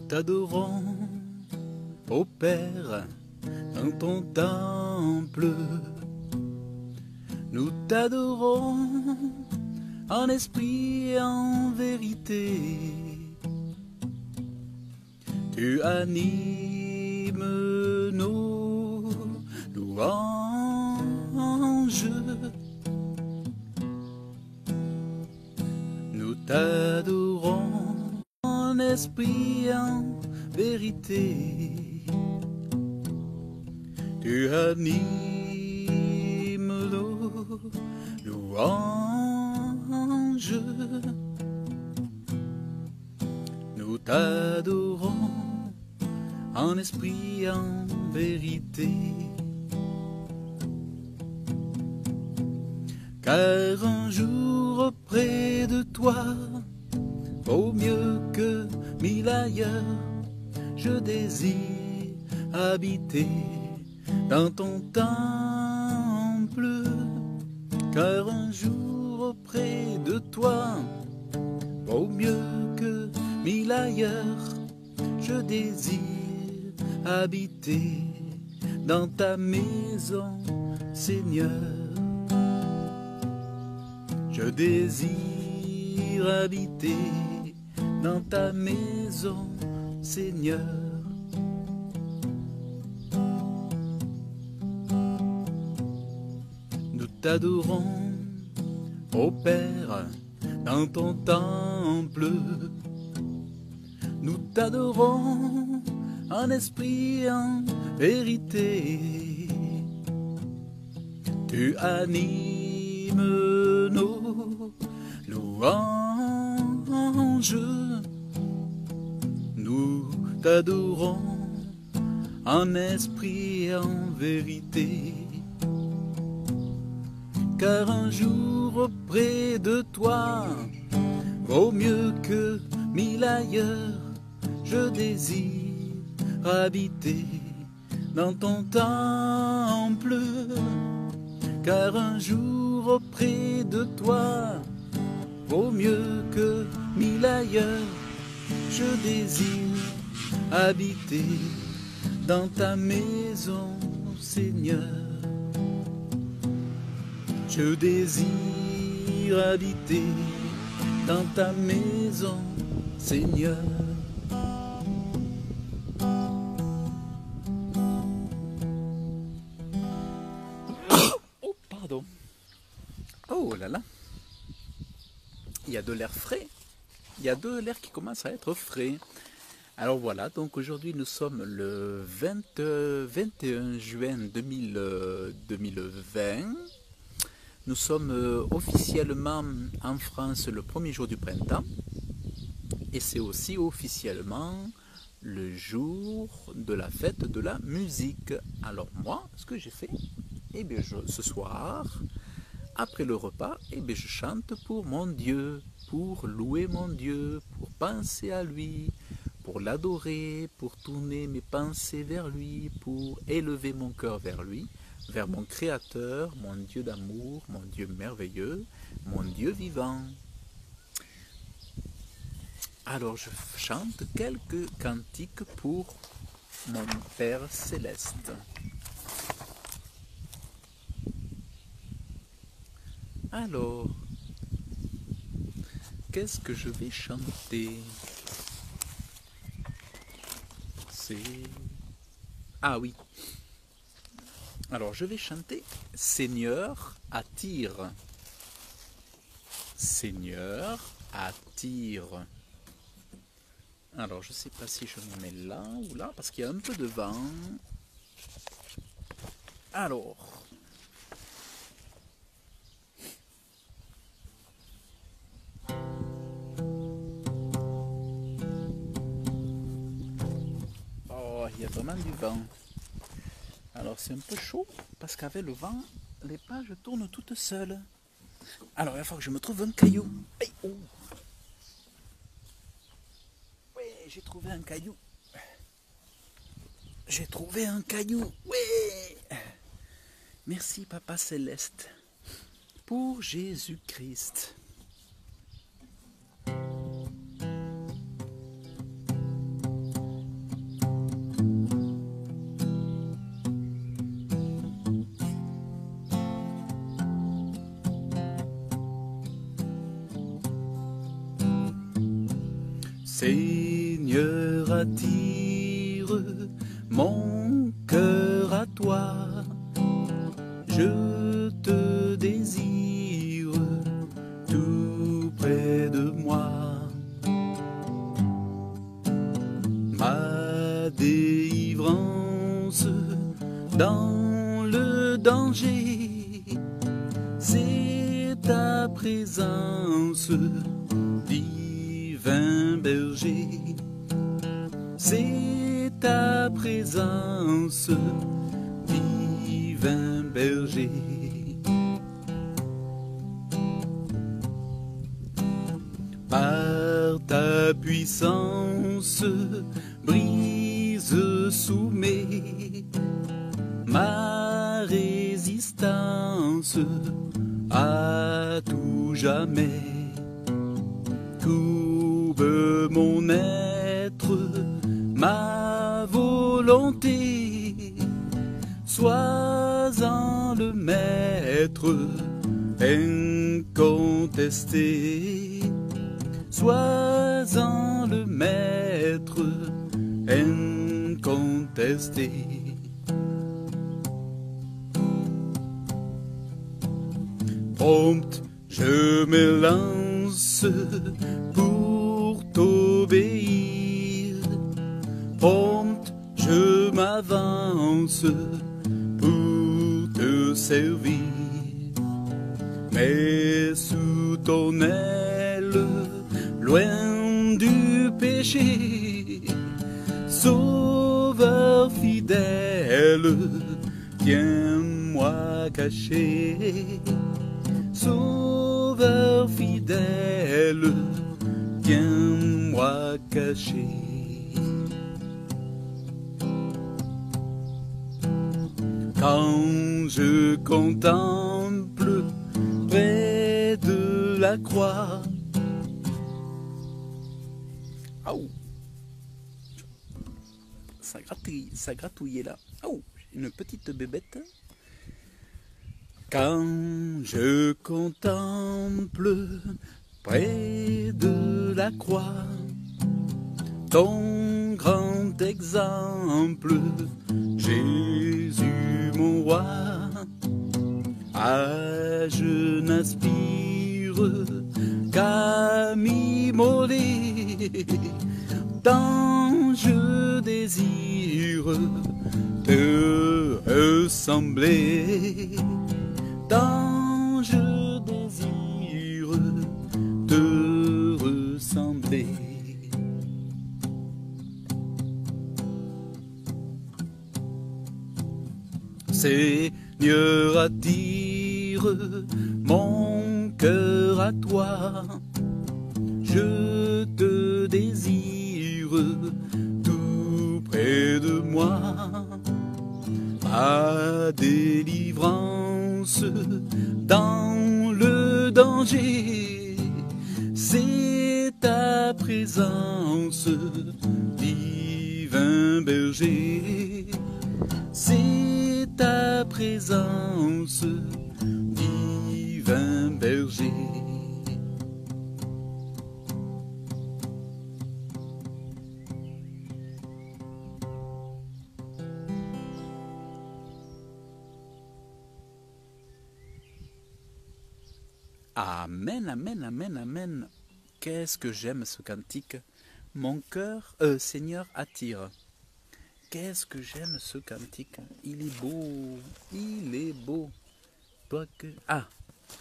t'adorons, ô Père, dans ton temple. Nous t'adorons en esprit et en vérité. Tu animes nos louanges. Nous t'adorons en esprit et en vérité. Tu animes nos louanges. Nous t'adorons en esprit et en vérité. Car un jour auprès de toi vaut mieux que 1000 ailleurs. Je désire habiter dans ton temple. Car un jour auprès de toi vaut mieux que 1000 ailleurs. Je désire habiter dans ta maison, Seigneur. Je désire habiter dans ta maison, Seigneur. Nous t'adorons, ô Père, dans ton temple. Nous t'adorons en esprit et en vérité. Tu animes nos louanges. Nous t'adorons en esprit et en vérité. Car un jour auprès de toi vaut mieux que 1000 ailleurs. Je désire habiter dans ton temple. Car un jour auprès de toi vaut mieux que 1000 ailleurs. Je désire habiter dans ta maison, Seigneur. Je désire habiter dans ta maison, Seigneur. Oh, pardon. Oh là là. Il y a de l'air frais. Il y a de l'air qui commence à être frais. Alors voilà, donc aujourd'hui nous sommes le 21 juin 2020. Nous sommes officiellement en France le premier jour du printemps. Et c'est aussi officiellement le jour de la fête de la musique. Alors moi, ce que j'ai fait, eh bien ce soir, après le repas, eh bien je chante pour mon Dieu, pour louer mon Dieu, pour penser à lui, pour l'adorer, pour tourner mes pensées vers lui, pour élever mon cœur vers lui, vers mon Créateur, mon Dieu d'amour, mon Dieu merveilleux, mon Dieu vivant. Alors je chante quelques cantiques pour mon Père Céleste. Alors, qu'est-ce que je vais chanter? C'est... Ah oui. Alors je vais chanter Seigneur attire. Seigneur attire. Alors je ne sais pas si je me mets là ou là parce qu'il y a un peu de vent. Alors. Oh, il y a vraiment du vent. Alors c'est un peu chaud parce qu'avec le vent, les pages tournent toutes seules. Alors il va falloir que je me trouve un caillou. Hey, oh. Oui, j'ai trouvé un caillou. J'ai trouvé un caillou. Oui. Merci Papa Céleste pour Jésus-Christ. Seigneur, attire mon cœur à toi. Je te désire tout près de moi. Ma délivrance dans le danger, c'est ta présence, divin berger. C'est ta présence, divin berger. Par ta puissance, brise, soumets ma résistance à tout jamais. Courbe mon être, ma volonté, sois-en le maître incontesté. Sois-en le maître incontesté. Prompt, je me lance pour t'obéir. Prompt, je m'avance pour te servir. Mais sous ton aile, loin du péché, Sauveur fidèle, tiens-moi caché. Sauveur fidèle, tiens-moi caché. Quand je contemple près de la croix, oh, ça gratouillait là. Oh, une petite bébête. Quand je contemple près de la croix ton grand exemple, Jésus mon roi, je n'aspire qu'à m'immoler, tant je désire te ressembler, tant je désire te ressembler. Seigneur, attire mon cœur à toi. Je te désire tout près de moi. Ma délivrance dans le danger, c'est ta présence, divin berger. C'est ta présence, divin berger. Amen, amen, amen, amen. Qu'est-ce que j'aime ce cantique. Mon cœur, Seigneur, attire. Qu'est-ce que j'aime ce cantique. Il est beau, il est beau. Toi que... Ah,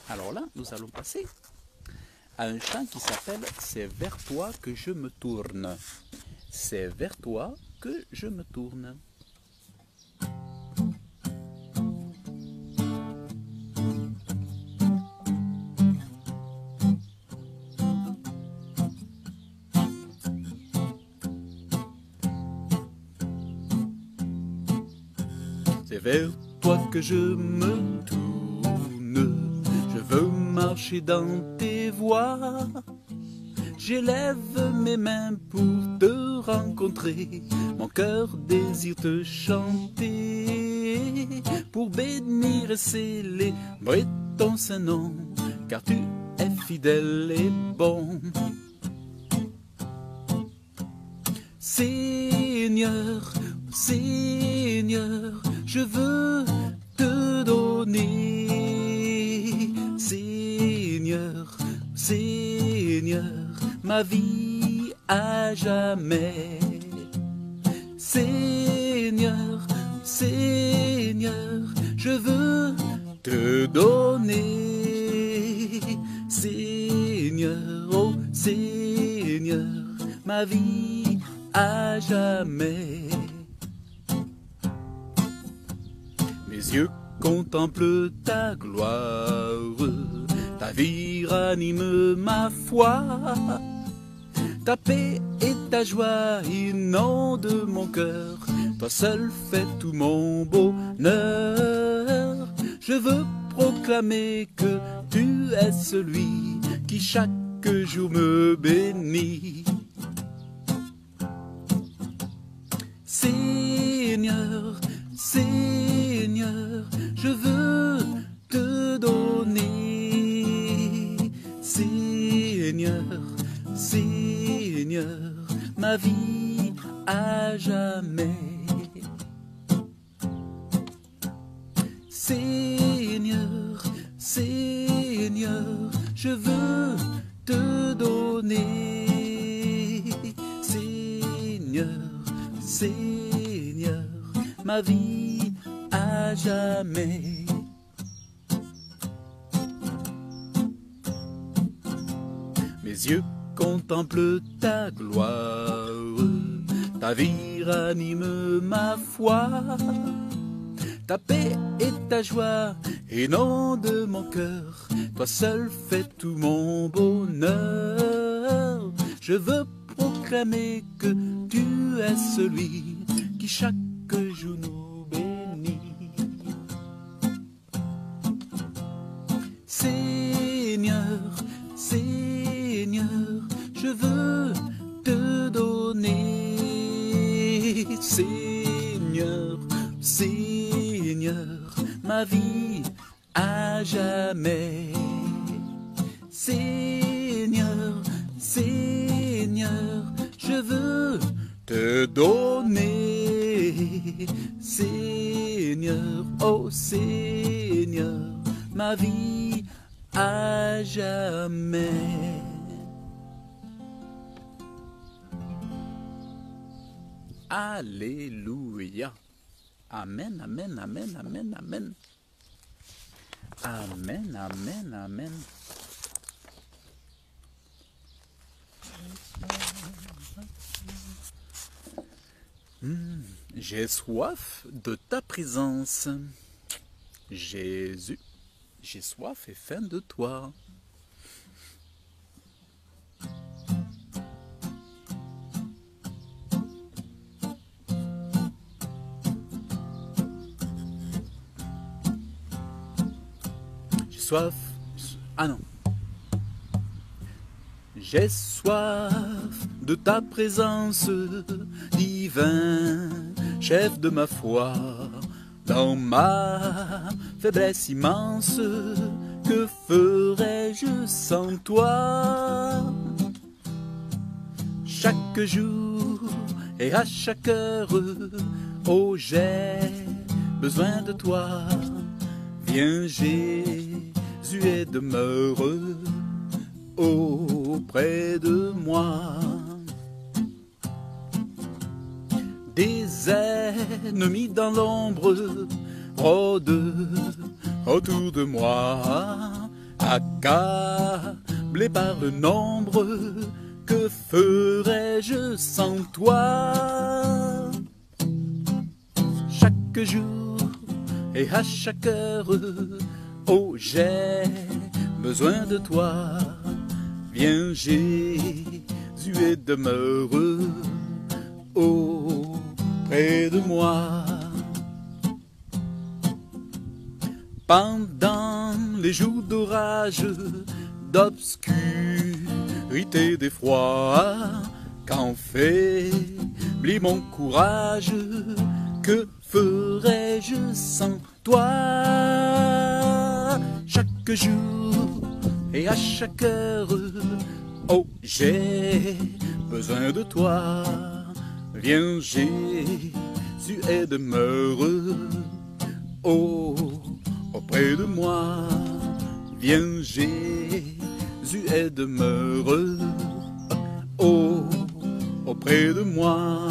alors là, nous allons passer à un chant qui s'appelle « C'est vers toi que je me tourne ». C'est vers toi que je me tourne. C'est vers toi que je me tourne, je veux marcher dans tes voies. J'élève mes mains pour te rencontrer, mon cœur désire te chanter, pour bénir et célébrer ton saint nom, car tu es fidèle et bon. Seigneur, Seigneur, je veux te donner. Seigneur, Seigneur, ma vie à jamais. Seigneur, Seigneur, je veux te donner. Seigneur, oh Seigneur, ma vie à jamais. Mes yeux contemplent ta gloire, ta vie ranime ma foi. Ta paix et ta joie inondent mon cœur, toi seul fais tout mon bonheur. Je veux proclamer que tu es celui qui chaque jour me bénit. Seigneur, Seigneur, je veux te donner. Seigneur, Seigneur, ma vie à jamais. Seigneur, Seigneur, je veux te donner. Seigneur, Seigneur, ma vie à jamais. Mes yeux contemplent ta gloire, ta vie ranime ma foi. Ta paix et ta joie inondent mon cœur, toi seul fais tout mon bonheur. Je veux proclamer que tu es celui qui chaque jour nous bénit. Seigneur, Seigneur, je veux te donner. Seigneur, Seigneur, ma vie à jamais. Seigneur, Seigneur, je veux te donner. Seigneur, oh Seigneur, ma vie à jamais. Alléluia. Amen, amen, amen, amen, amen. Amen, amen, amen. J'ai soif de ta présence. Jésus, j'ai soif et faim de toi. Soif. Ah non. J'ai soif de ta présence, divin, chef de ma foi. Dans ma faiblesse immense, que ferais-je sans toi? Chaque jour et à chaque heure, oh j'ai besoin de toi. Viens Jésus et demeure auprès de moi. Des ennemis dans l'ombre rôdent autour de moi, accablé par le nombre, que ferais-je sans toi? Chaque jour et à chaque heure, oh j'ai besoin de toi. Viens Jésus et demeure auprès de moi. Pendant les jours d'orage, d'obscurité, d'effroi, quand faiblit mon courage, que ferais-je sans toi? Chaque jour et à chaque heure, oh j'ai besoin de toi. Viens Jésus et demeure auprès de moi. Viens Jésus et demeure auprès de moi.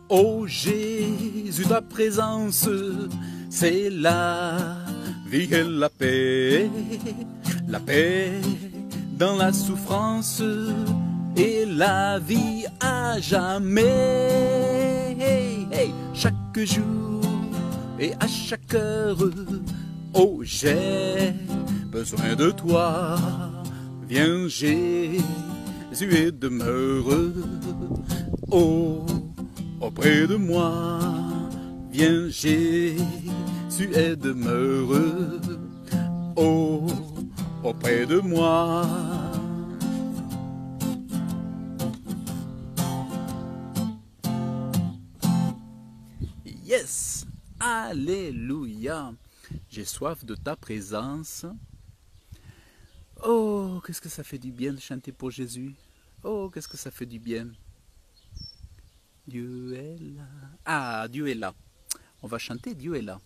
Oh Jésus, ta présence, c'est la vie et la paix dans la souffrance et la vie à jamais. Hey, hey, chaque jour et à chaque heure, oh j'ai besoin de toi. Viens Jésus et demeure auprès de moi. Viens Jésus et demeure auprès de moi. Yes, alléluia. J'ai soif de ta présence. Oh, qu'est-ce que ça fait du bien de chanter pour Jésus. Oh, qu'est-ce que ça fait du bien. Dieu est là. Ah, Dieu est là. On va chanter Dieu est là.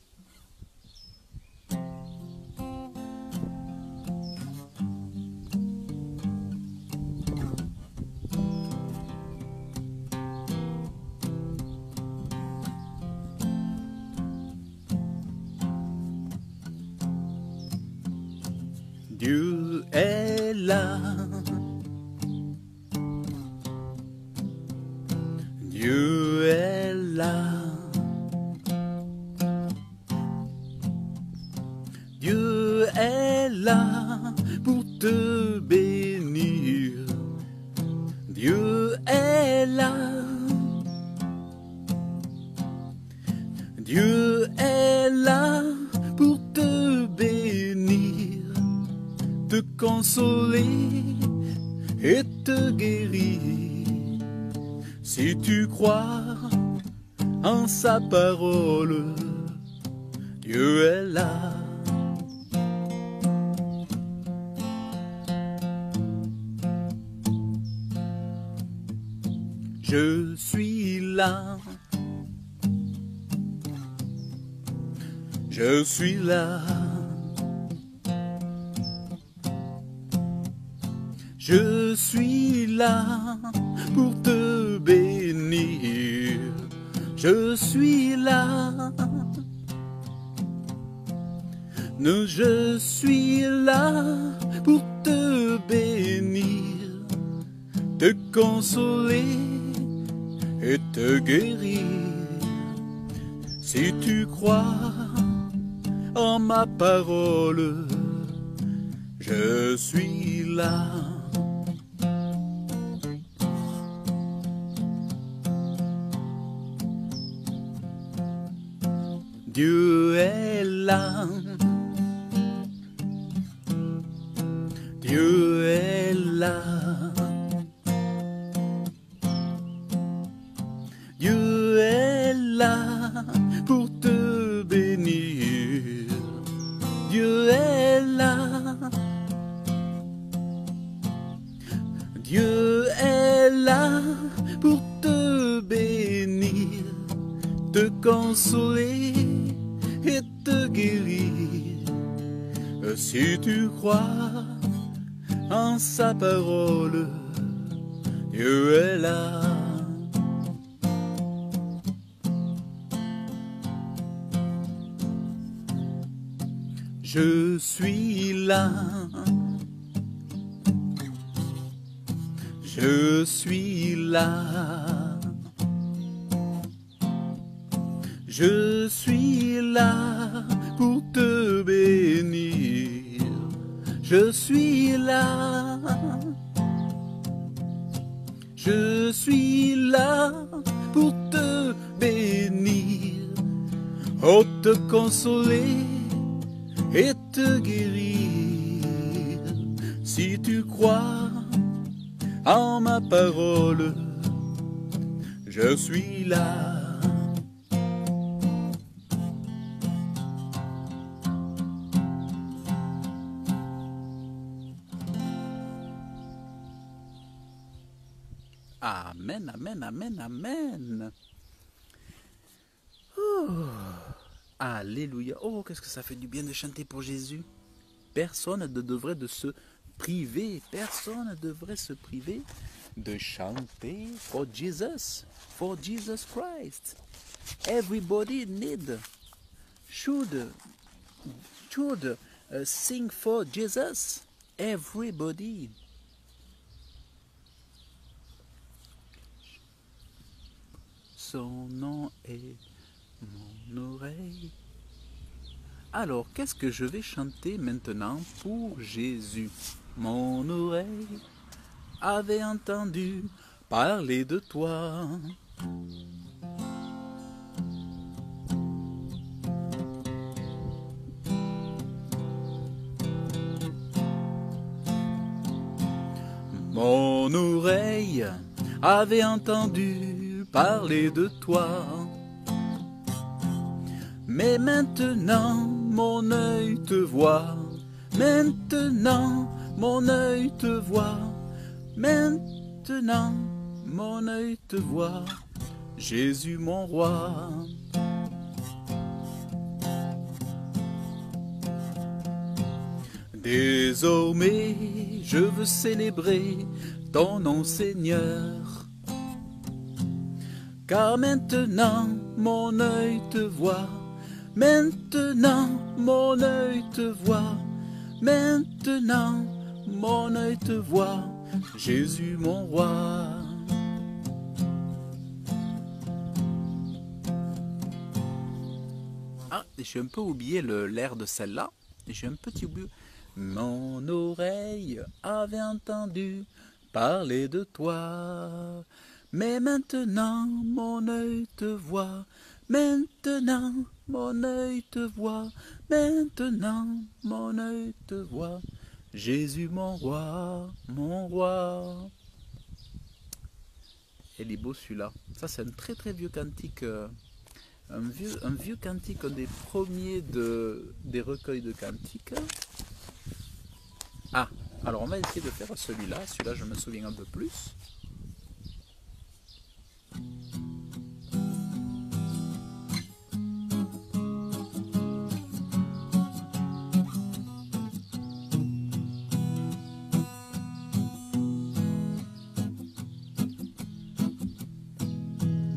Dieu est là. Dieu est là. Dieu est là pour te bénir. Dieu est là. Dieu est là pour te bénir, te consoler et te guérir. Si tu crois en sa parole, Dieu est là. Je suis là. Je suis là. Je suis là pour te bénir. Je suis là. Je suis là pour te bénir, te consoler et te guérir. Si tu crois en ma parole, je suis là. Dieu est là. Dieu est là. Dieu est là pour te bénir. Dieu est là. Dieu est là pour te bénir, te consoler et te guérir. Si tu crois en sa parole, Dieu est là. Je suis là. Je suis là. Je suis là pour te bénir. Je suis là. Je suis là pour te bénir, oh te consoler et te guérir. Si tu crois en ma parole, je suis là. Amen, amen, amen, amen. Oh, alléluia. Oh, qu'est-ce que ça fait du bien de chanter pour Jésus. Personne ne devrait de se priver, personne ne devrait se priver de chanter for Jesus Christ. Everybody should sing for Jesus. Everybody. Son nom est mon oreille. Alors, qu'est-ce que je vais chanter maintenant pour Jésus? Mon oreille avait entendu parler de toi. Mon oreille avait entendu parler de toi. Mais maintenant, mon œil te voit. Maintenant, mon œil te voit. Maintenant, mon œil te voit. Jésus mon roi. Désormais, je veux célébrer ton nom, Seigneur. Car maintenant, mon œil te voit. Maintenant, mon œil te voit. Maintenant, mon œil te voit. Jésus mon roi. Ah, j'ai un peu oublié l'air de celle-là. J'ai un petit oublié. Mon oreille avait entendu parler de toi. Mais maintenant, mon œil te voit. Maintenant, mon œil te voit. Maintenant, mon œil te voit. Jésus mon roi, mon roi. Il est beau celui-là. Ça, c'est un très très vieux cantique. Un vieux cantique, un des premiers des recueils de cantiques. Ah, alors on va essayer de faire celui-là. Celui-là, je me souviens un peu plus.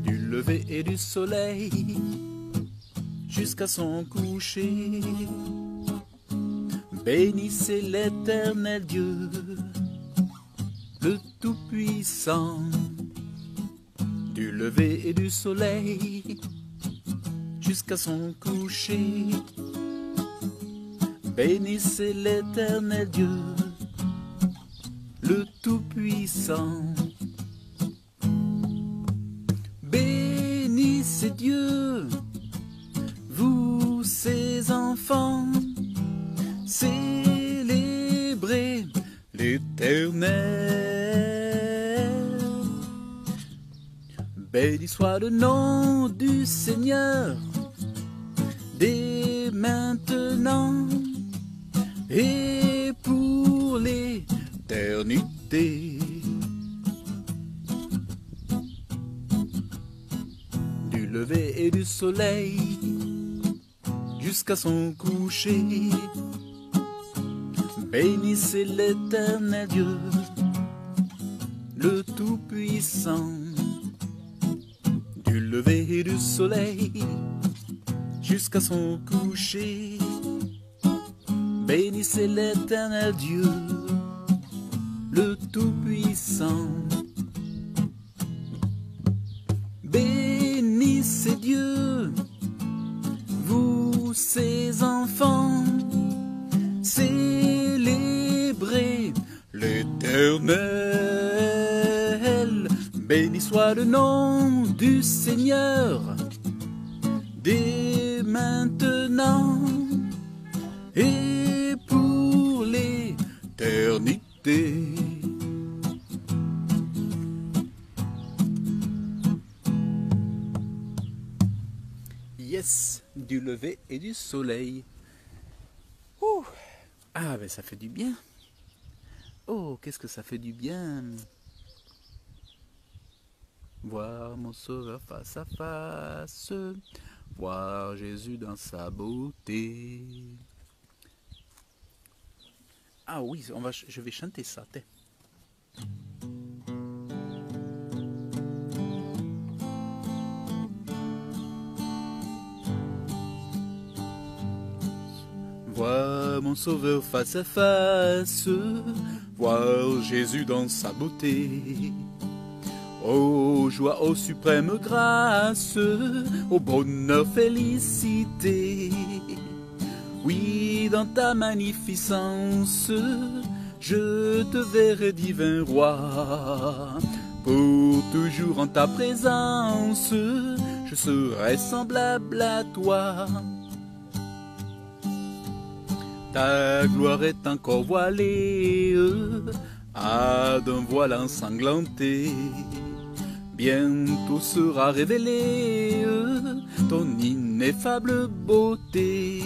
Du lever et du soleil jusqu'à son coucher, bénissez l'Éternel Dieu, le Tout-Puissant. Du lever et du soleil jusqu'à son coucher, bénissez l'Éternel Dieu, le Tout-Puissant. Bénissez Dieu, vous ses enfants, célébrez l'Éternel. Béni soit le nom du Seigneur, dès maintenant et pour l'éternité. Du lever et du soleil jusqu'à son coucher, bénissez l'Éternel Dieu, le Tout-Puissant. Du lever et du soleil jusqu'à son coucher, bénissez l'Éternel Dieu, le Tout-Puissant. Bénissez Dieu, vous ses enfants, célébrez l'Éternel. Béni soit le nom du Seigneur, dès maintenant et pour l'éternité. Yes, du lever et du soleil. Ouh. Ah, ben ça fait du bien. Oh, qu'est-ce que ça fait du bien. voir mon sauveur face à face, voir Jésus dans sa beauté. Ah oui, je vais chanter ça. Voir mon sauveur face à face, voir Jésus dans sa beauté. Oh joie, ô suprême grâce, ô bonheur, félicité. Oui, dans ta magnificence, je te verrai divin roi. Pour toujours en ta présence, je serai semblable à toi. Ta gloire est encore voilée d'un voile ensanglanté. Bientôt sera révélée ton ineffable beauté.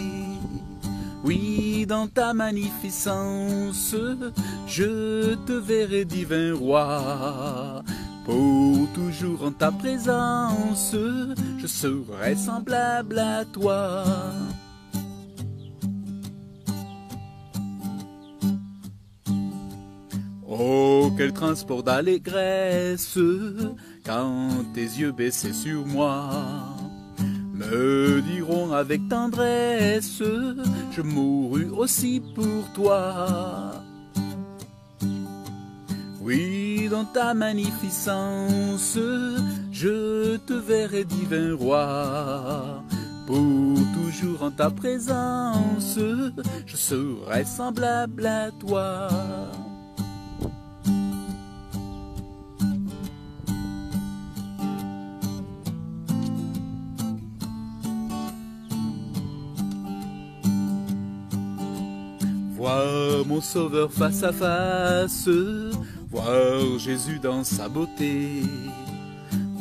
Oui, dans ta magnificence, je te verrai divin roi. Pour toujours en ta présence, je serai semblable à toi. Oh, quel transport d'allégresse quand tes yeux baissés sur moi me diront avec tendresse, je mourus aussi pour toi. Oui, dans ta magnificence, je te verrai divin roi. Pour toujours en ta présence, je serai semblable à toi. Voir mon sauveur face à face, voir Jésus dans sa beauté.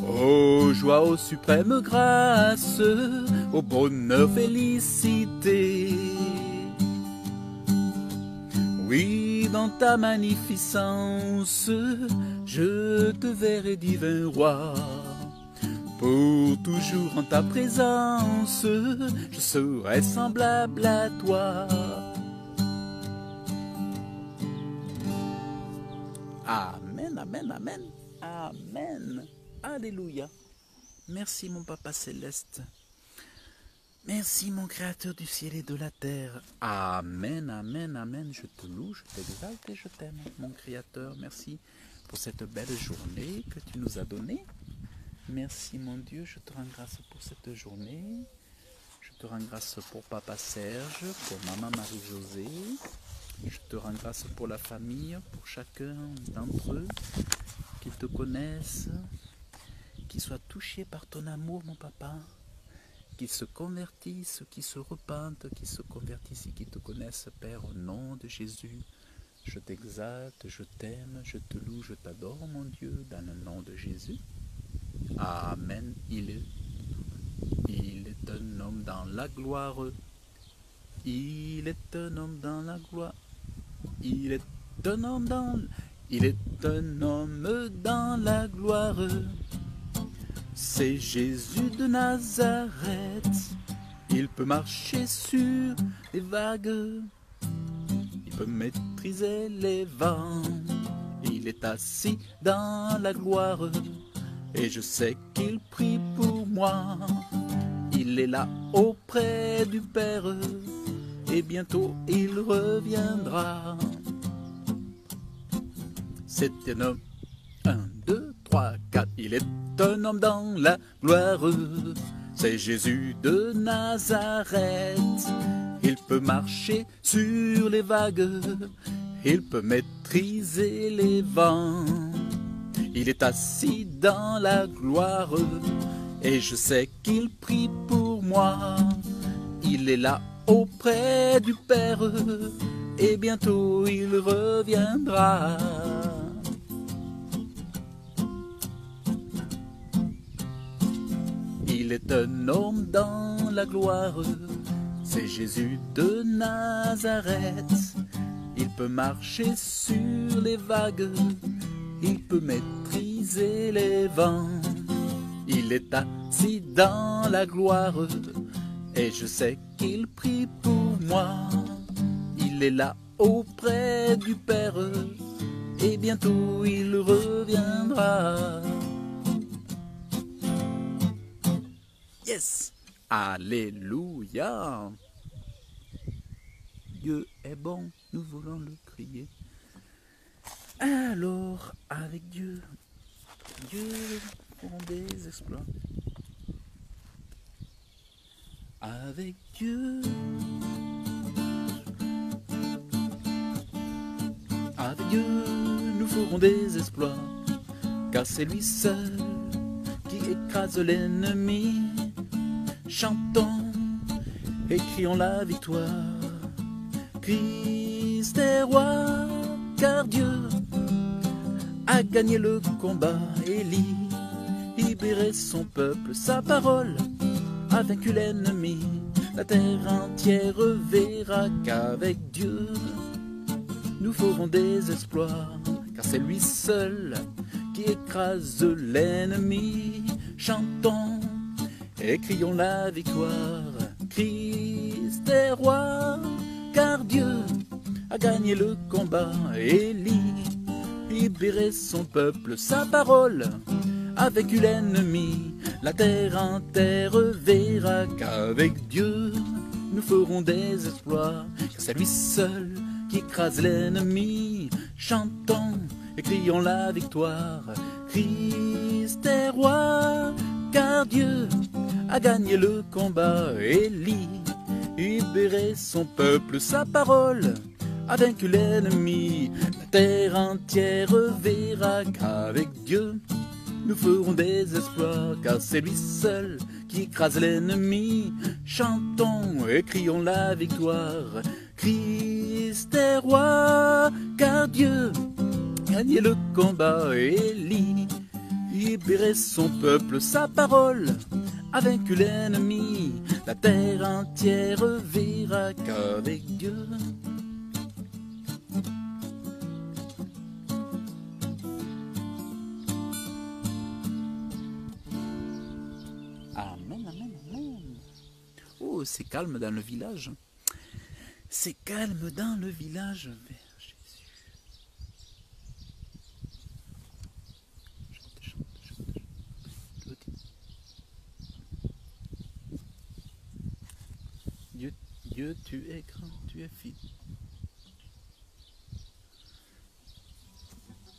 Oh joie, ô suprême grâce, ô bonheur, félicité. Oui, dans ta magnificence, je te verrai divin roi. Pour toujours en ta présence, je serai semblable à toi. Amen, amen, amen, amen. Alléluia. Merci mon Papa Céleste. Merci mon Créateur du ciel et de la terre. Amen, amen, amen. Je te loue, je t'exalte et je t'aime, mon Créateur. Merci pour cette belle journée que tu nous as donnée. Merci mon Dieu, je te rends grâce pour cette journée. Je te rends grâce pour Papa Serge, pour Maman Marie-Josée. Je te rends grâce pour la famille, pour chacun d'entre eux, qu'ils te connaissent, qu'ils soient touchés par ton amour, mon Papa, qu'ils se convertissent, qu'ils se repentent, qu'ils se convertissent et qu'ils te connaissent, Père, au nom de Jésus. Je t'exalte, je t'aime, je te loue, je t'adore, mon Dieu, dans le nom de Jésus. Amen. Il est un homme dans la gloire. Il est un homme dans la gloire. Il est un homme dans la gloire. C'est Jésus de Nazareth. Il peut marcher sur les vagues. Il peut maîtriser les vents. Il est assis dans la gloire. Et je sais qu'il prie pour moi. Il est là auprès du Père. Et bientôt il reviendra. C'est un homme, 1, 2, 3, 4. Il est un homme dans la gloire. C'est Jésus de Nazareth. Il peut marcher sur les vagues. Il peut maîtriser les vents. Il est assis dans la gloire. Et je sais qu'il prie pour moi. Il est là auprès du Père, et bientôt il reviendra. Il est un homme dans la gloire, c'est Jésus de Nazareth. Il peut marcher sur les vagues, il peut maîtriser les vents. Il est assis dans la gloire, et je sais qu'il prie pour moi. Il est là auprès du Père, et bientôt il reviendra. Yes! Alléluia! Dieu est bon, nous voulons le crier. Alors, avec Dieu, Dieu font des exploits. Avec Dieu, nous ferons des exploits, car c'est lui seul qui écrase l'ennemi. Chantons et crions la victoire. Christ est roi, car Dieu a gagné le combat et libéré son peuple. Sa parole a vaincu l'ennemi. La terre entière verra qu'avec Dieu nous ferons des exploits, car c'est lui seul qui écrase l'ennemi. Chantons et crions la victoire. Christ est roi, car Dieu a gagné le combat et libéré son peuple. Sa parole a vaincu l'ennemi. La terre entière verra qu'avec Dieu nous ferons des exploits, car c'est lui seul qui écrase l'ennemi. Chantons et crions la victoire. Christ est roi, car Dieu a gagné le combat et libéré son peuple. Sa parole a vaincu l'ennemi. La terre entière verra qu'avec Dieu nous ferons des exploits, car c'est lui seul qui écrase l'ennemi. Chantons et crions la victoire. Christ est roi, car Dieu a gagné le combat et libéré son peuple. Sa parole a vaincu l'ennemi. La terre entière verra qu'avec Dieu Amen, amen, amen. Oh, c'est calme dans le village. C'est calme dans le village vers Jésus. Chante. Dieu, tu es grand, tu es fidèle.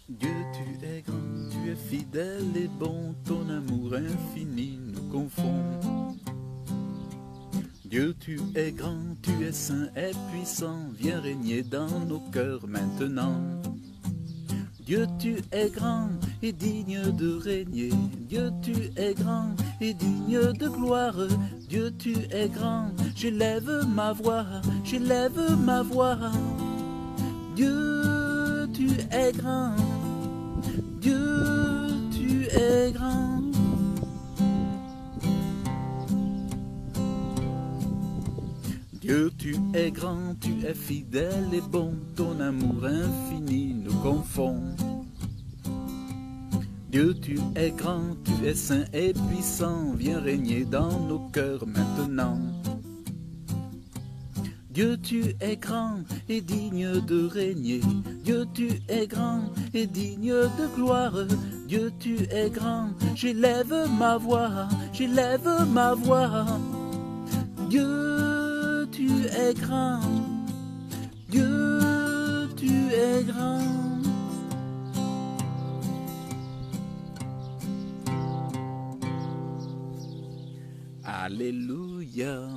Dieu, tu es grand, tu es fidèle et bon, ton amour infini nous confond. Dieu, tu es grand, tu es saint et puissant, viens régner dans nos cœurs maintenant. Dieu, tu es grand et digne de régner. Dieu, tu es grand et digne de gloire. Dieu, tu es grand, j'élève ma voix, j'élève ma voix. Dieu, tu es grand. Dieu, tu es grand. Dieu, tu es grand, tu es fidèle et bon, ton amour infini nous confond. Dieu, tu es grand, tu es saint et puissant, viens régner dans nos cœurs maintenant. Dieu, tu es grand et digne de régner. Dieu, tu es grand et digne de gloire. Dieu, tu es grand, j'élève ma voix, j'élève ma voix. Dieu, tu es grand. Dieu, tu es grand. Alléluia.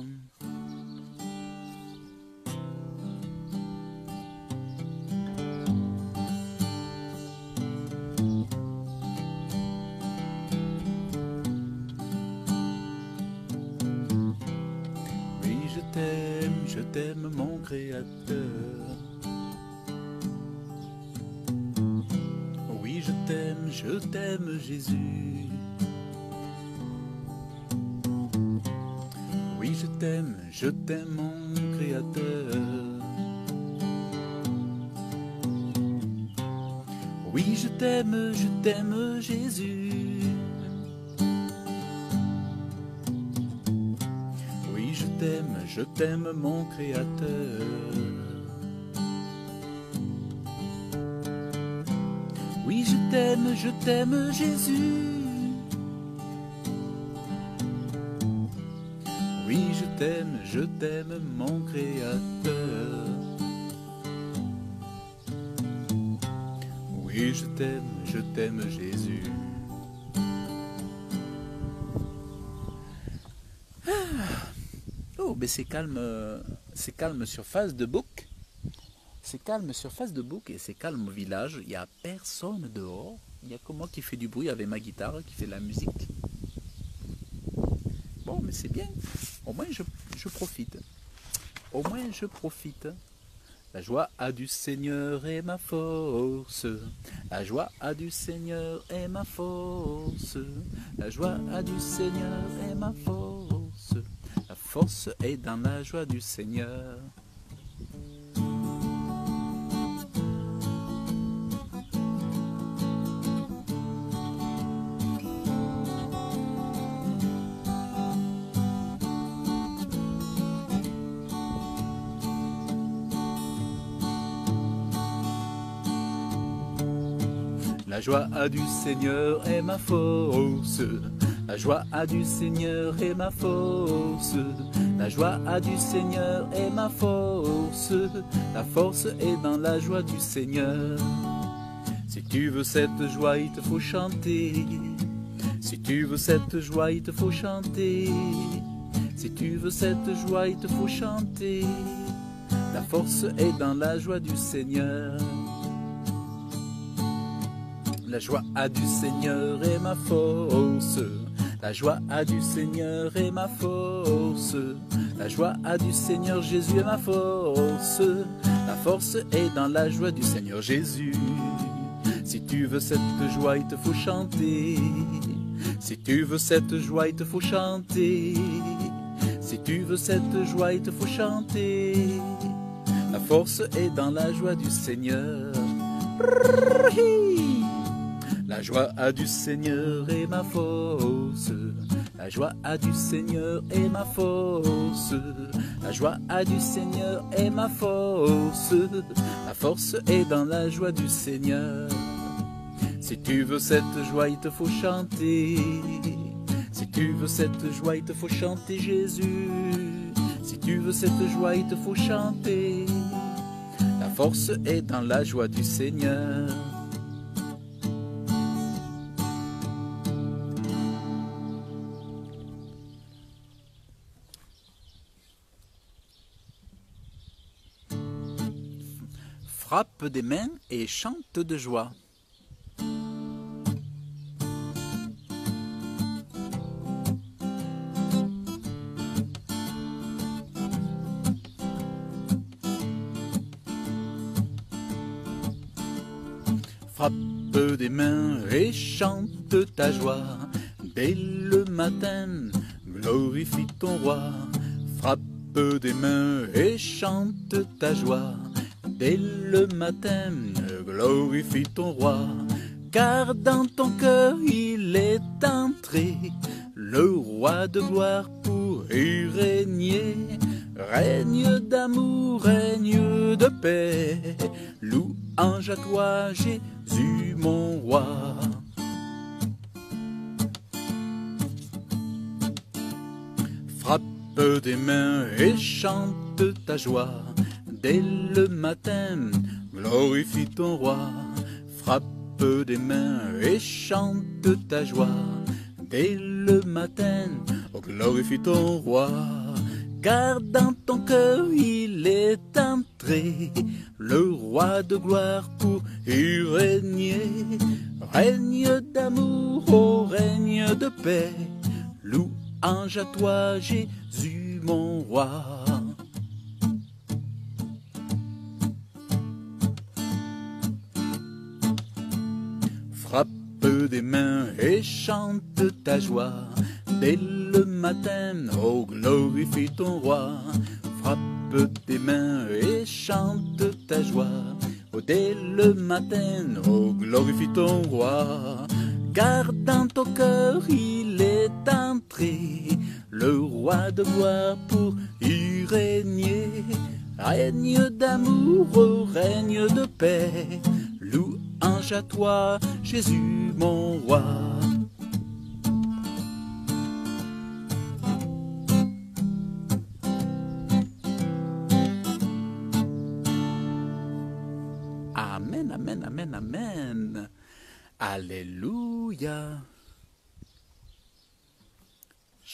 Je t'aime mon Créateur. Oui, je t'aime Jésus. Oui, je t'aime mon Créateur. Oui, je t'aime Jésus. je t'aime mon Créateur. Oui, je t'aime Jésus. Oui, je t'aime mon Créateur. Oui, je t'aime Jésus. Oh, mais c'est calme sur Facebook. C'est calme sur Facebook et c'est calme au village. Il n'y a personne dehors. Il n'y a que moi qui fais du bruit avec ma guitare, qui fait de la musique. Bon, mais c'est bien. Au moins, je profite. Au moins, je profite. La joie a du Seigneur est ma force. La joie a du Seigneur est ma force. La joie a du Seigneur est ma force. La force est dans la joie du Seigneur. La joie a du Seigneur est ma force. La joie a du Seigneur est ma force. La joie a du Seigneur est ma force. La force est dans la joie du Seigneur. Si tu veux cette joie, il te faut chanter. Si tu veux cette joie, il te faut chanter. Si tu veux cette joie, il te faut chanter. La force est dans la joie du Seigneur. La joie a du Seigneur est ma force. La joie a du Seigneur est ma force. La joie a du Seigneur Jésus est ma force. La force est dans la joie du Seigneur Jésus. Si tu veux cette joie, il te faut chanter. Si tu veux cette joie, il te faut chanter. Si tu veux cette joie, il te faut chanter. La force est dans la joie du Seigneur. La joie a du Seigneur est ma force. La joie a du Seigneur est ma force. La joie a du Seigneur est ma force. La force est dans la joie du Seigneur. Si tu veux cette joie, il te faut chanter. Si tu veux cette joie, il te faut chanter Jésus. Si tu veux cette joie, il te faut chanter. La force est dans la joie du Seigneur. Frappe des mains et chante de joie. Frappe des mains et chante ta joie. Dès le matin, glorifie ton roi. Frappe des mains et chante ta joie. Dès le matin, glorifie ton roi, car dans ton cœur il est entré le roi de gloire pour y régner. Règne d'amour, règne de paix, louange à toi Jésus mon roi. Frappe des mains et chante ta joie. Dès le matin, glorifie ton roi. Frappe des mains et chante ta joie. Dès le matin, oh, glorifie ton roi. Car dans ton cœur il est entré le roi de gloire pour y régner. Règne d'amour, oh règne de paix, louange à toi Jésus mon roi. Frappe des mains et chante ta joie. Dès le matin, oh glorifie ton roi. Frappe des mains et chante ta joie. Oh dès le matin, oh glorifie ton roi. Car dans ton cœur il est entré le roi de gloire pour y régner. Règne d'amour, règne de paix, louange à toi, Jésus mon roi. Amen, amen, amen, amen. Alléluia.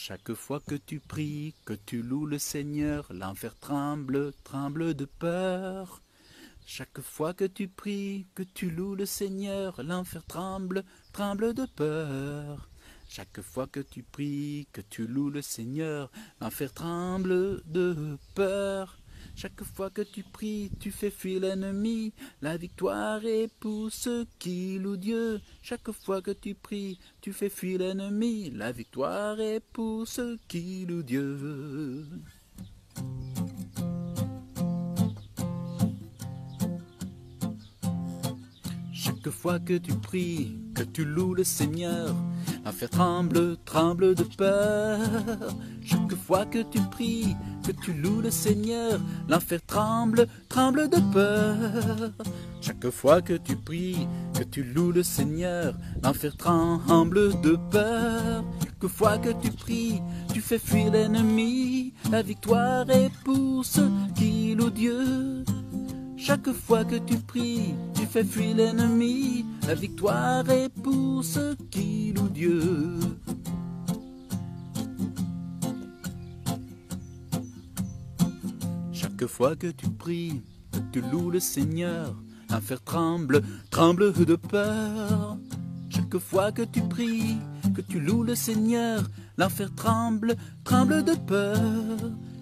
Chaque fois que tu pries, que tu loues le Seigneur, l'enfer tremble, tremble de peur. Chaque fois que tu pries, que tu loues le Seigneur, l'enfer tremble, tremble de peur. Chaque fois que tu pries, que tu loues le Seigneur, l'enfer tremble de peur. Chaque fois que tu pries, tu fais fuir l'ennemi, la victoire est pour ceux qui louent Dieu. Chaque fois que tu pries, tu fais fuir l'ennemi, la victoire est pour ceux qui louent Dieu. Chaque fois que tu pries, que tu loues le Seigneur, l'enfer tremble, tremble de peur. Chaque fois que tu pries, que tu loues le Seigneur, l'enfer tremble, tremble de peur. Chaque fois que tu pries, que tu loues le Seigneur, l'enfer tremble de peur. Chaque fois que tu pries, tu fais fuir l'ennemi, la victoire est pour ceux qui louent Dieu. Chaque fois que tu pries, tu fais fuir l'ennemi, la victoire est pour ceux qui louent Dieu. Chaque fois que tu pries, que tu loues le Seigneur, l'enfer tremble, tremble de peur. Chaque fois que tu pries, que tu loues le Seigneur, l'enfer tremble, tremble de peur.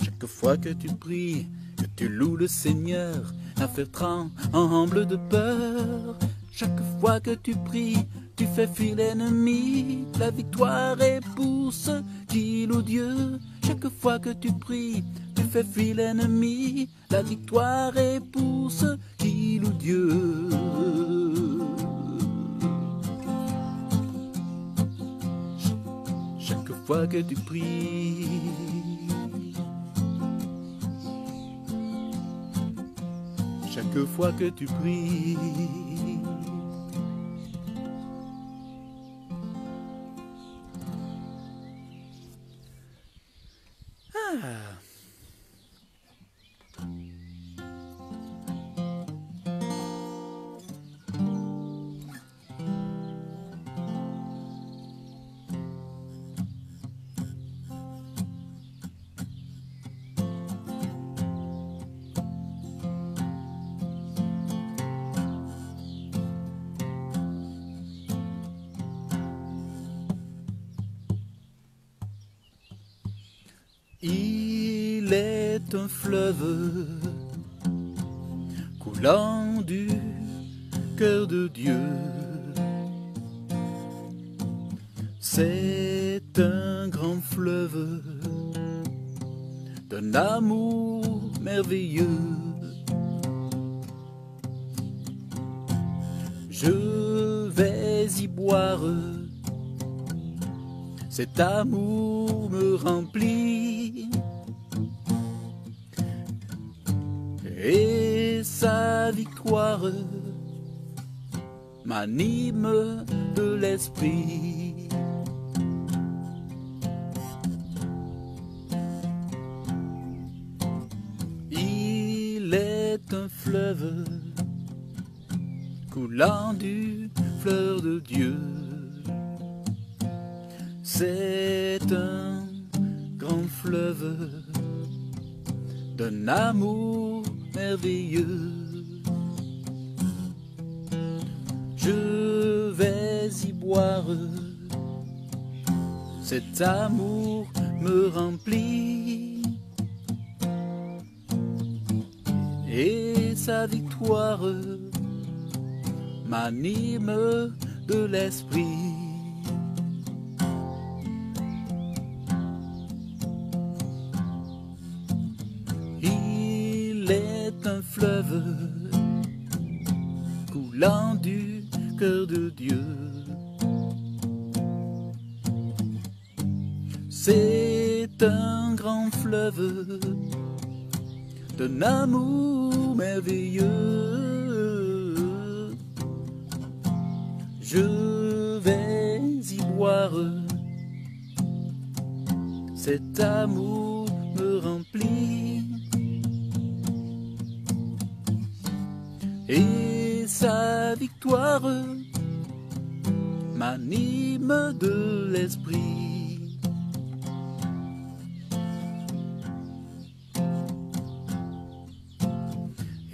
Chaque fois que tu pries, que tu loues le Seigneur, l'enfer tremble de peur. Chaque fois que tu pries, tu fais fuir l'ennemi, la victoire est pour ceux qui louent Dieu. Chaque fois que tu pries, tu fais fuir l'ennemi, la victoire est pour ceux qui louent Dieu. Chaque fois que tu pries, chaque fois que tu pries, il est un fleuve coulant du cœur de Dieu. C'est un grand fleuve d'un amour merveilleux. Je vais y boire, cet amour me remplit, et sa victoire m'anime de l'esprit. Il est un fleuve coulant du fleur de Dieu. C'est un grand fleuve d'un amour merveilleux. Je vais y boire, cet amour me remplit, et sa victoire m'anime de l'esprit. Il est un fleuve coulant du cœur de Dieu. C'est un grand fleuve d'un amour merveilleux. Je vais y boire, cet amour me remplit, et sa victoire m'anime de l'esprit.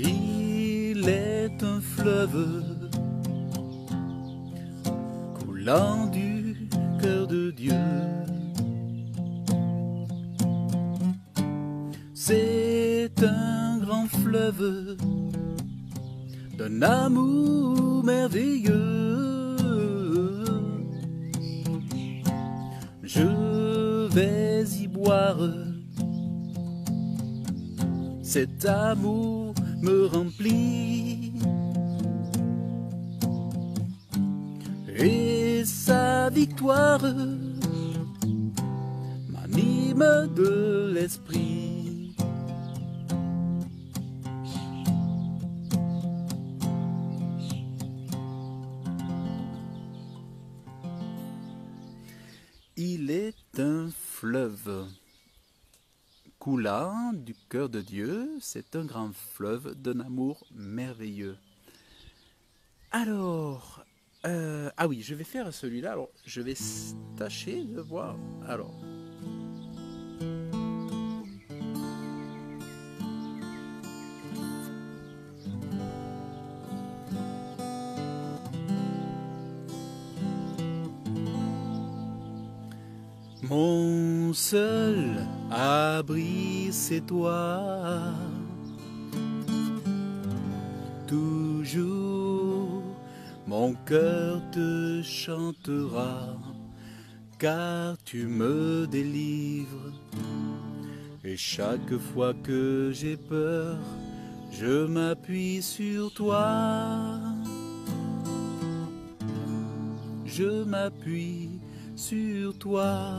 Il est un fleuve coulant du cœur de Dieu. C'est un grand fleuve d'un amour merveilleux. Je vais y boire, cet amour me remplit, et sa victoire m'anime de l'esprit. Il est un fleuve coulant du cœur de Dieu, c'est un grand fleuve d'un amour merveilleux. Alors, ah oui, je vais faire celui-là, alors je vais tâcher de voir. Alors. Mon seul abri, c'est toi. Toujours mon cœur te chantera, car tu me délivres. Et chaque fois que j'ai peur, je m'appuie sur toi. Je m'appuie sur toi,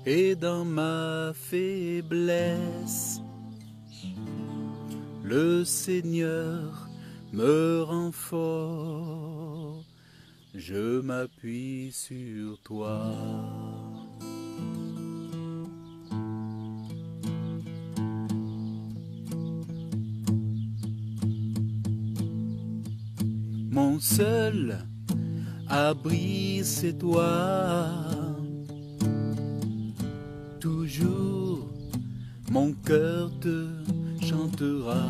et dans ma faiblesse, le Seigneur me rend fort. Je m'appuie sur toi. Mon seul abri, c'est toi. Toujours mon cœur te chantera,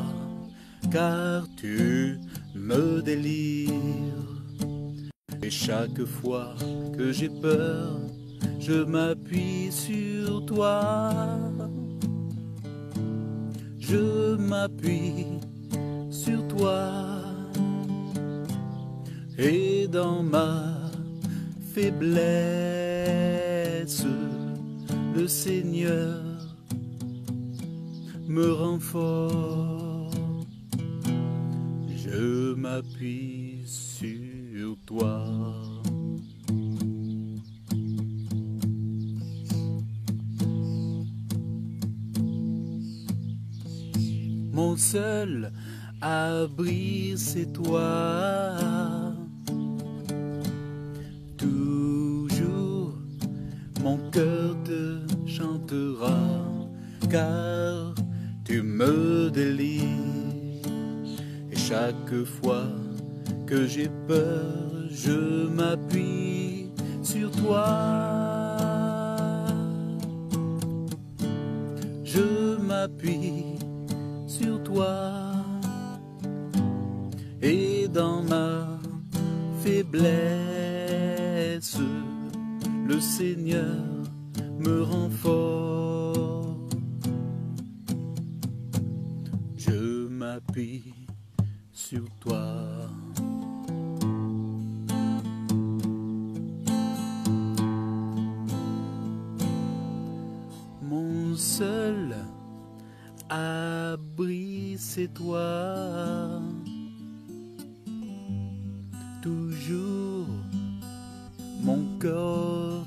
car tu me délivres. Et chaque fois que j'ai peur, je m'appuie sur toi. Je m'appuie sur toi. Et dans ma faiblesse, le Seigneur me rend fort. Je m'appuie sur toi. Mon seul abri, c'est toi. Toujours mon cœur te chantera, car tu me délivres. Et chaque fois que j'ai peur, je m'appuie sur toi. Je m'appuie sur toi. Et dans ma faiblesse, le Seigneur me rend fort. Je m'appuie sur toi. Mon seul abri, c'est toi. Toujours mon corps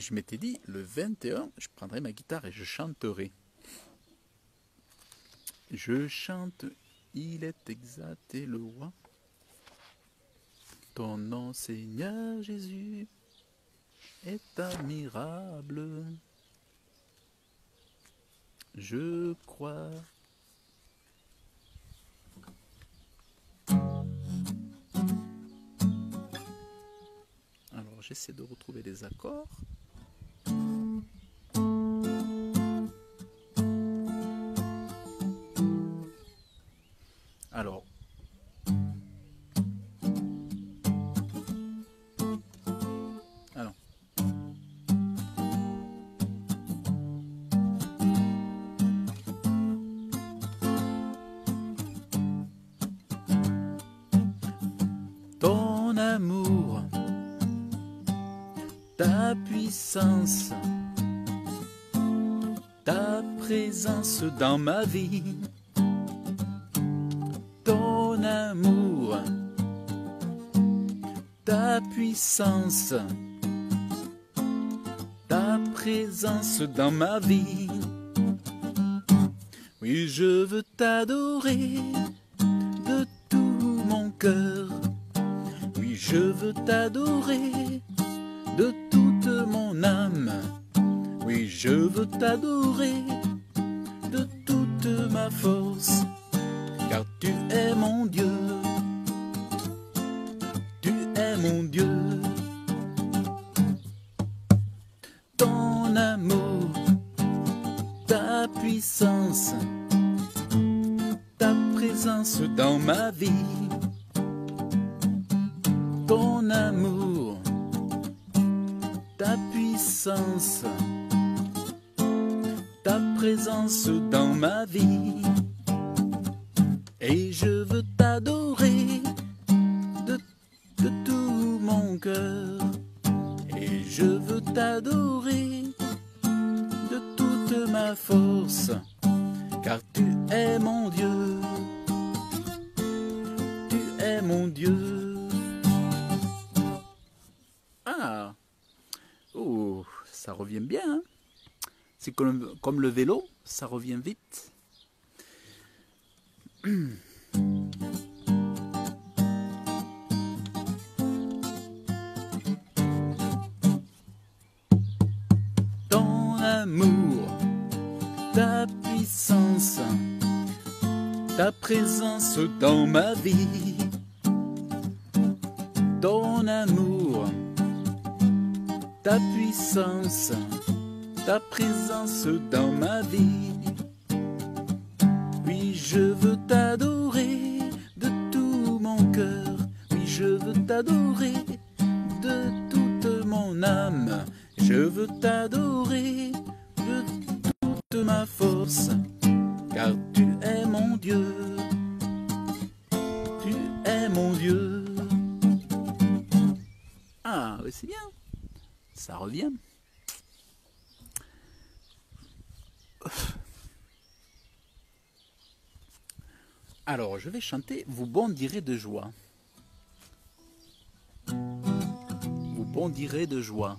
je m'étais dit, le 21, je prendrai ma guitare et je chanterai. Je chante, il est exalté le roi. Ton nom, Seigneur Jésus, est admirable. Je crois. Alors, j'essaie de retrouver les accords. Alors, ton amour, ta puissance, ta présence dans ma vie. Ton amour, ta puissance, ta présence dans ma vie. Oui, je veux t'adorer de tout mon cœur. Oui, je veux t'adorer de toute mon âme. Oui, je veux t'adorer de toute ma force. Car tu es mon Dieu, tu es mon Dieu. Ton amour, ta puissance, ta présence dans ma vie. Ton amour, ta puissance, ta présence dans ma vie. Et je veux t'adorer de tout mon cœur. Et je veux t'adorer de toute ma force. Car tu es mon Dieu. Tu es mon Dieu. Ah, oh, ça revient bien. Hein? C'est comme le vélo, ça revient vite. Ton amour, ta puissance, ta présence dans ma vie. Ton amour, ta puissance, ta présence dans ma vie. Oui, je veux t'adorer de tout mon cœur. Oui, je veux t'adorer de toute mon âme. Je veux t'adorer de toute ma force. Car tu es mon Dieu. Tu es mon Dieu. Ah, oui, c'est bien. Ça revient. Alors, je vais chanter « Vous bondirez de joie ». Vous bondirez de joie.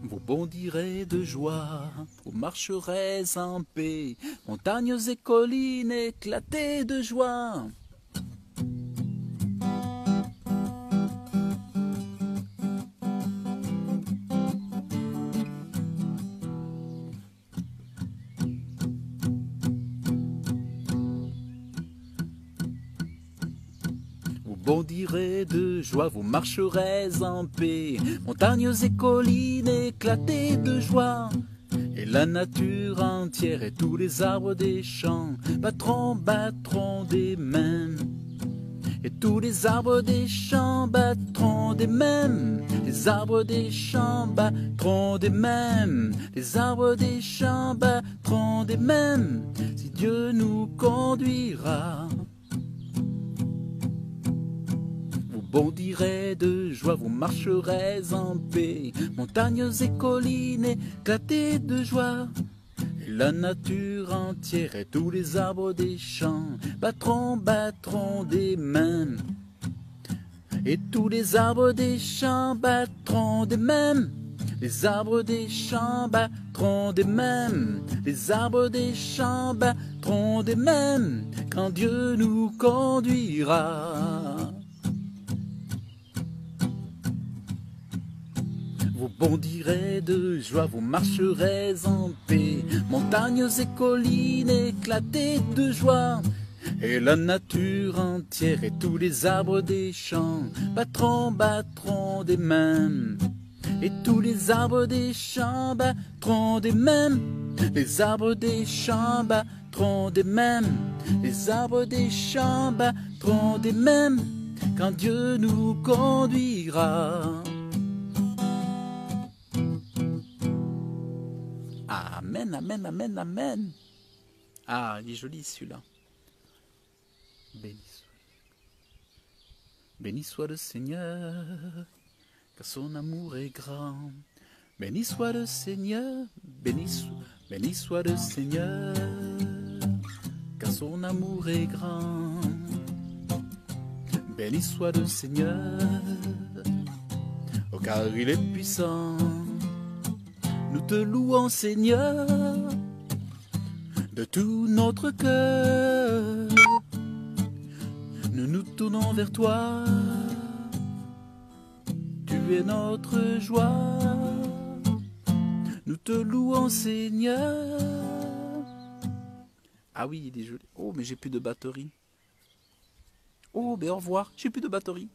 Vous bondirez de joie, vous marcherez en paix, montagnes et collines éclatées de joie. Vous bondirez de joie, vous marcherez en paix, montagnes et collines éclatées de joie. Et la nature entière et tous les arbres des champs battront des mains. Et tous les arbres des champs battront des mains. Les arbres des champs battront des mains. Les arbres des champs battront des mains. Si Dieu nous conduira. Vous bondirez de joie, vous marcherez en paix, montagnes et collines éclatées de joie. Et la nature entière et tous les arbres des champs battront des mains. Et tous les arbres des champs battront des mêmes. Les arbres des champs battront des mêmes. Les arbres des champs battront des mêmes. Quand Dieu nous conduira. Vous bondirez de joie, vous marcherez en paix. Montagnes et collines éclatées de joie. Et la nature entière et tous les arbres des champs battront des mêmes. Et tous les arbres des champs battront des mêmes. Les arbres des champs battront des mêmes. Les arbres des champs battront des mêmes. Quand Dieu nous conduira. Amen, amen, amen, amen. Ah, il est joli celui-là. Béni soit le Seigneur, car son amour est grand. Béni soit le Seigneur, béni soit le Seigneur, car son amour est grand. Béni soit le Seigneur, oh, car il est puissant. Nous te louons, Seigneur, de tout notre cœur. Nous nous tournons vers toi. Tu es notre joie. Nous te louons, Seigneur. Ah oui, il est joli. Oh, mais j'ai plus de batterie. Oh, mais au revoir, j'ai plus de batterie.